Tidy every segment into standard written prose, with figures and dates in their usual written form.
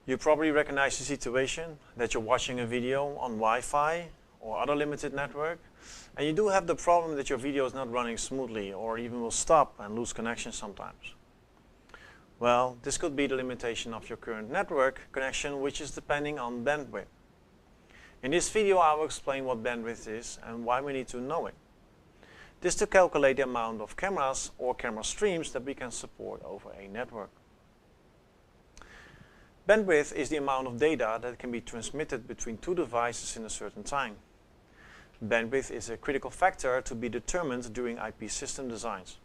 You probably recognize the situation that you're watching a video on Wi-Fi or other limited network, and you do have the problem that your video is not running smoothly or even will stop and lose connection sometimes. Well, this could be the limitation of your current network connection, which is depending on bandwidth. In this video I will explain what bandwidth is and why we need to know it. This to calculate the amount of cameras or camera streams that we can support over a network. Bandwidth is the amount of data that can be transmitted between two devices in a certain time. Bandwidth is a critical factor to be determined during IP system designs.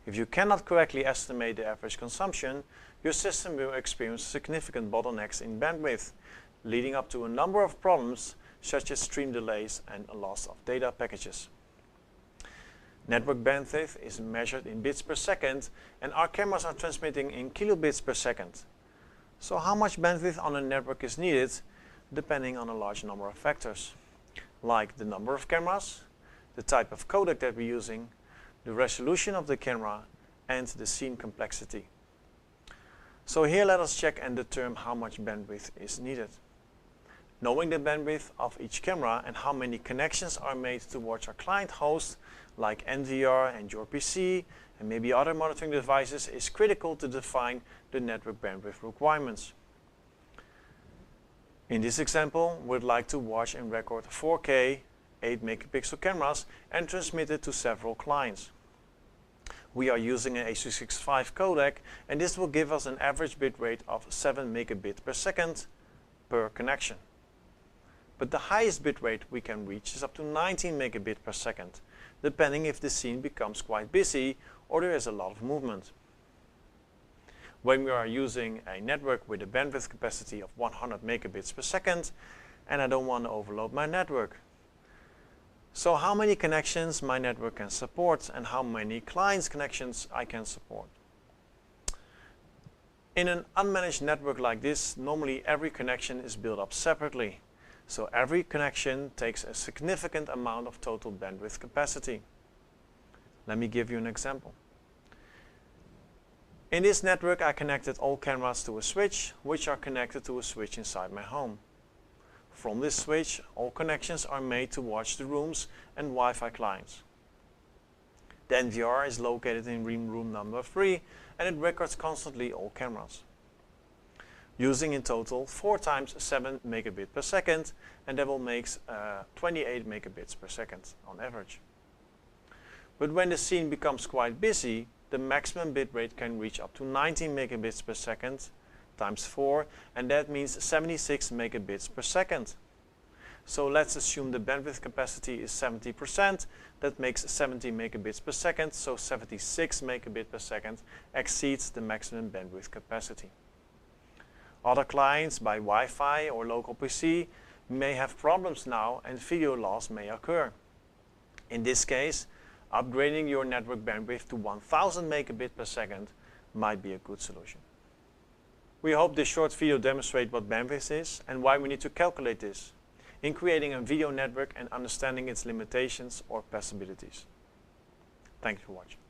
If you cannot correctly estimate the average consumption, your system will experience significant bottlenecks in bandwidth, leading up to a number of problems such as stream delays and a loss of data packages. Network bandwidth is measured in bits per second, and our cameras are transmitting in kilobits per second. So how much bandwidth on a network is needed depending on a large number of factors, like the number of cameras, the type of codec that we're using, the resolution of the camera, and the scene complexity. So here let us check and determine how much bandwidth is needed. Knowing the bandwidth of each camera and how many connections are made towards our client host, like NVR and your PC, and maybe other monitoring devices, is critical to define the network bandwidth requirements. In this example, we'd like to watch and record 4K 8 megapixel cameras and transmit it to several clients. We are using an H.265 codec, and this will give us an average bitrate of 7 megabits per second per connection. But the highest bitrate we can reach is up to 19 megabits per second, depending if the scene becomes quite busy or there is a lot of movement. When we are using a network with a bandwidth capacity of 100 megabits per second, and I don't want to overload my network. So how many connections my network can support and how many clients connections I can support. In an unmanaged network like this, normally every connection is built up separately. So every connection takes a significant amount of total bandwidth capacity. Let me give you an example. In this network I connected all cameras to a switch, which are connected to a switch inside my home. From this switch, all connections are made to watch the rooms and Wi-Fi clients. The NVR is located in room number 3, and it records constantly all cameras. Using in total 4 times 7 megabits per second, and that will make 28 megabits per second on average. But when the scene becomes quite busy, the maximum bitrate can reach up to 19 megabits per second times 4, and that means 76 megabits per second. So let's assume the bandwidth capacity is 70%, that makes 70 megabits per second, so 76 megabits per second exceeds the maximum bandwidth capacity. Other clients by Wi-Fi or local PC may have problems now and video loss may occur. In this case, upgrading your network bandwidth to 1000 megabits per second might be a good solution. We hope this short video demonstrates what bandwidth is and why we need to calculate this in creating a video network and understanding its limitations or possibilities. Thank you for watching.